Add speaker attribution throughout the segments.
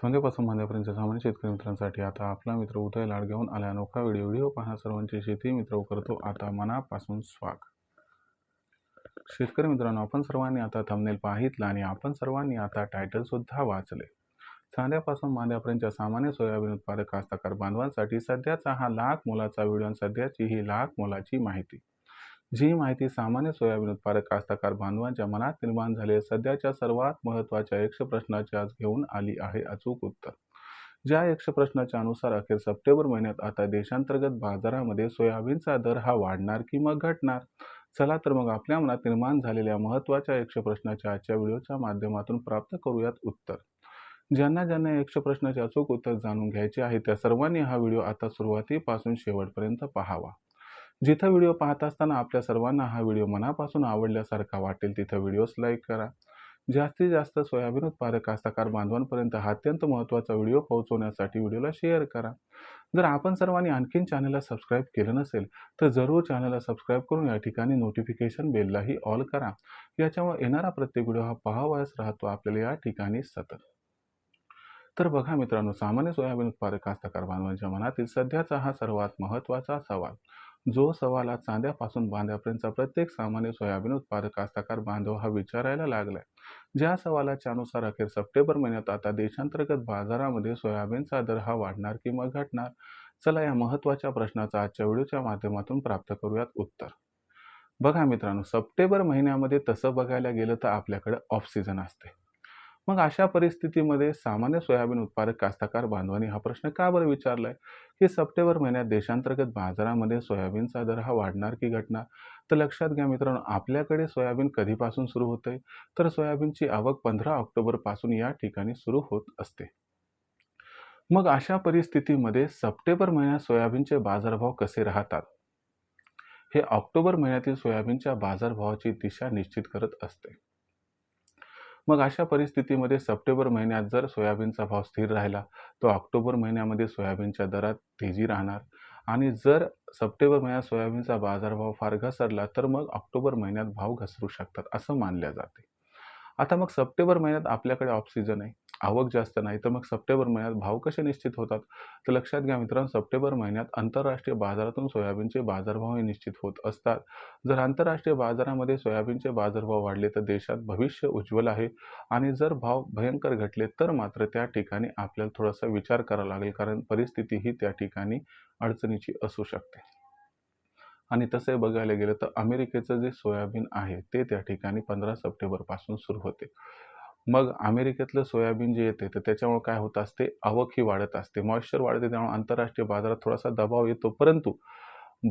Speaker 1: सांगेपासून बांध्यापर्यंत सामान्य शेतकरी मित्रांसाठी आता आपला मित्र उदय लाड घेऊन आला अनोखा व्हिडिओ पाहणा सर्वांचे शेती मित्र करतो आता मनापासून स्वागत. शेतकरी मित्रांनो, आपण सर्वांनी आता थंबनेल पाहितला आणि आपण सर्वांनी आता टायटल सुद्धा वाचले. सांध्यापासून बांध्यापर्यंतच्या सामान्य सोयाबीन उत्पादक कास्तकार बांधवांसाठी सध्याचा हा लाख मोलाचा व्हिडिओ आणि सध्याची ही लाख मोलाची माहिती. जी माहिती सामान्य सोयाबीन उत्पादक कास्तकार बांधवांच्या मनात निर्माण झालेल्या सध्याच्या सर्वात महत्त्वाच्या यक्ष प्रश्नाचे आज घेऊन आली आहे अचूक उत्तर. ज्या यक्ष प्रश्नाच्या अनुसार अखेर सप्टेंबर महिन्यात आता देशांतर्गत बाजारामध्ये सोयाबीनचा दर हा वाढणार की मग घटणार? चला तर मग आपल्या मनात निर्माण झालेल्या महत्त्वाच्या यक्ष प्रश्नाच्या आजच्या व्हिडिओच्या माध्यमातून प्राप्त करूयात उत्तर. ज्यांना ज्यांना यक्ष प्रश्नाचे अचूक उत्तर जाणून घ्यायचे आहे त्या सर्वांनी हा व्हिडिओ आता सुरुवातीपासून शेवटपर्यंत पाहावा. जिथं व्हिडिओ पाहत असताना आपल्या सर्वांना हा व्हिडिओ मनापासून आवडल्यासारखा वाटेल तिथं व्हिडिओस लाईक करा. जास्तीत जास्त सोयाबीन उत्पादक कास्तकार बांधवांपर्यंत हा अत्यंत महत्त्वाचा व्हिडिओ पोहोचवण्यासाठी व्हिडिओला शेअर करा. जर आपण सर्वांनी आणखीन चॅनलला सबस्क्राईब केलं नसेल तर जरूर चॅनलला सबस्क्राईब करून या ठिकाणी नोटिफिकेशन बेललाही ऑल करा. याच्यामुळे येणारा प्रत्येक व्हिडिओ हा पाहावयास राहतो आपल्याला या ठिकाणी सतत. तर बघा मित्रांनो, सामान्य सोयाबीन उत्पादक कास्तकार बांधवांच्या मनातील सध्याचा हा सर्वात महत्त्वाचा सवाल, जो सवाल आज चांद्यापासून बांध्यापर्यंतचा प्रत्येक सामान्य सोयाबीन उत्पादक कास्तकार बांधव हा विचारायला लागलाय. ज्या सवालाच्या अनुसार अखेर सप्टेंबर महिन्यात आता देशांतर्गत बाजारामध्ये सोयाबीनचा दर हा वाढणार की मग घटणार? चला या महत्त्वाच्या प्रश्नाचा आजच्या व्हिडिओच्या माध्यमातून प्राप्त करूयात उत्तर. बघा मित्रांनो, सप्टेंबर महिन्यामध्ये तसं बघायला गेलं तर आपल्याकडे ऑफ सीझन असते. मग अशा परिस्थितीमध्ये सामान्य सोयाबीन उत्पादक कास्तकार बांधवांनी हा प्रश्न का बरं विचारलाय की सप्टेंबर महिन्यात देशांतर्गत बाजारामध्ये सोयाबीनचा दर हा वाढणार की घटणार? तर लक्षात घ्या मित्रांनो, आपल्याकडे सोयाबीन कधीपासून सुरू होते तर सोयाबीनची आवक 15 ऑक्टोबर पासून या ठिकाणी सुरू होत असते. मग अशा परिस्थितीमध्ये सप्टेंबर महिन्यात सोयाबीनचे बाजारभाव कसे राहतात हे ऑक्टोबर महिन्यातील सोयाबीनच्या बाजारभावाची दिशा निश्चित करत असते. मग अशा परिस्थितीमध्ये सप्टेंबर महिन्यात जर सोयाबीनचा भाव स्थिर राहिला तर ऑक्टोबर महिन्यामध्ये सोयाबीनच्या दरात तेजी राहणार आणि जर सप्टेंबर महिन्यात सोयाबीनचा बाजारभाव फार घसरला तर मग ऑक्टोबर महिन्यात भाव घसरू शकतात असं मानले जाते. आता मग सप्टेंबर महिन्यात आपल्याकडे ऑफ सीझन आहे, आवक जास्त नाही, तर मग सप्टेंबर महिन्यात भाव कसे निश्चित होतात? तर लक्षात घ्या मित्रांनो, सप्टेंबर महिन्यात आंतरराष्ट्रीय बाजारातून सोयाबीनचे बाजारभाव हे निश्चित होत असतात. जर आंतरराष्ट्रीय बाजारामध्ये सोयाबीनचे बाजारभाव वाढले तर देशात भविष्य उज्ज्वल आहे आणि जर भाव भयंकर घटले तर मात्र त्या ठिकाणी आपल्याला थोडासा विचार करावा लागेल, कारण परिस्थिती ही त्या ठिकाणी अडचणीची असू शकते. आणि तसे बघायला गेलं तर अमेरिकेचं जे सोयाबीन आहे ते त्या ठिकाणी 15 सप्टेंबर पासून सुरू होते. मग अमेरिकेतलं सोयाबीन जे येते तर त्याच्यामुळे काय होत असते, आवक ही वाढत असते, मॉइश्चर वाढते, त्यामुळे आंतरराष्ट्रीय बाजारात थोडासा दबाव येतो. परंतु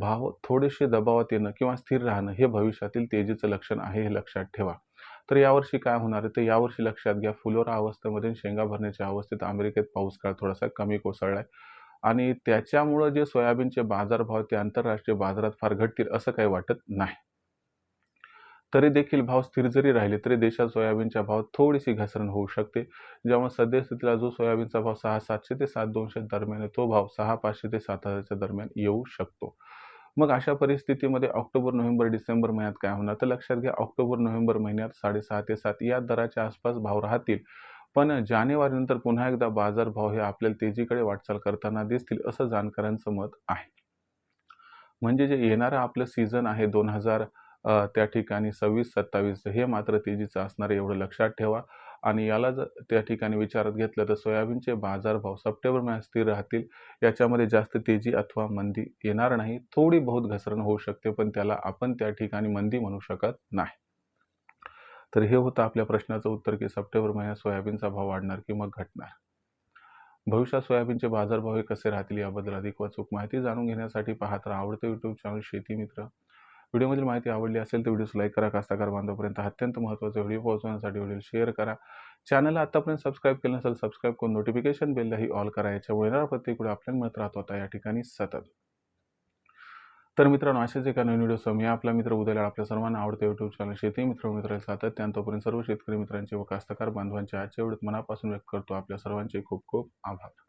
Speaker 1: भाव थोडेसे दबावात येणं किंवा स्थिर राहणं हे भविष्यातील तेजीचं लक्षण आहे, हे लक्षात ठेवा. तर यावर्षी काय होणार आहे तर यावर्षी लक्षात घ्या, फुलोरा अवस्थेमध्ये शेंगा भरण्याच्या अवस्थेत अमेरिकेत पाऊस काळ थोडासा कमी कोसळलाय आणि त्याच्यामुळं जे सोयाबीनचे बाजारभाव ते आंतरराष्ट्रीय बाजारात फार घटतील असं काही वाटत नाही. तरी देखील भाव स्थिर जरी राहिले तरी देशात सोयाबीनच्या भावात थोडीशी घसरण होऊ शकते, ज्यामुळे सद्यस्थितीला जो सोयाबीनचा भाव 6,700 ते 7,200 दरम्यान आहे तो भाव 6,500 ते 7,000 दरम्यान येऊ शकतो. मग अशा परिस्थितीमध्ये ऑक्टोबर, नोव्हेंबर, डिसेंबर महिन्यात काय होणार तर लक्षात घ्या, ऑक्टोबर, नोव्हेंबर महिन्यात 6,500 ते 7 या दराच्या आसपास भाव राहतील. पण जानेवारीनंतर पुन्हा एकदा बाजारभाव हे आपल्याला तेजीकडे वाटचाल करताना दिसतील असं जाणकारांचं मत आहे. म्हणजे जे येणारं आपलं सीझन आहे 2000 त्या ठिकाणी 26-27 हे मात्र तेजीचं असणार आहे, एवढं लक्षात ठेवा. आणि याला जर त्या ठिकाणी विचारात घेतलं तर सोयाबीनचे बाजारभाव सप्टेंबर महिन्यात स्थिर राहतील. याच्यामध्ये जास्त तेजी अथवा मंदी येणार नाही, थोडी बहुत घसरण होऊ शकते पण त्याला आपण त्या ठिकाणी मंदी म्हणू शकत नाही. तर हे होतं आपल्या प्रश्नाचं उत्तर की सप्टेंबर महिन्यात सोयाबीनचा भाव वाढणार की मग घटणार. भविष्यात सोयाबीनचे बाजारभाव हे कसे राहतील याबद्दल अधिक व अचूक माहिती जाणून घेण्यासाठी पाहत राहा आवडतं यूट्यूब चॅनल शेती मित्र. व्हिडिओमधील माहिती आवडली असेल तर व्हिडिओस लाईक करा. कास्तकार बांधवापर्यंत अत्यंत महत्त्वाचा व्हिडिओ पोहोचवण्यासाठी व्हिडिओ शेअर करा. चॅनलला आतापर्यंत सबस्क्राईब केलं नसेल सबस्क्राईब करून नोटिफिकेशन बेललाही ऑल करा. याच्यामुळे येणारा प्रत्येक व्हिडिओ आपल्याला मिळत राहतो आता या ठिकाणी सतत. तर मित्रांनो, असेच एका नवीन व्हिडिओसह मी आपला मित्र उदय लाड आपल्या सर्वांना आवडते यूट्यूब चॅनल शेती मित्र सातत्याने तोपर्यंत सर्व शेतकरी मित्रांचे व कास्तकार बांधवांचे आजच्या व्हिडिओत मनापासून व्यक्त करतो आपल्या सर्वांचे खूप खूप आभार.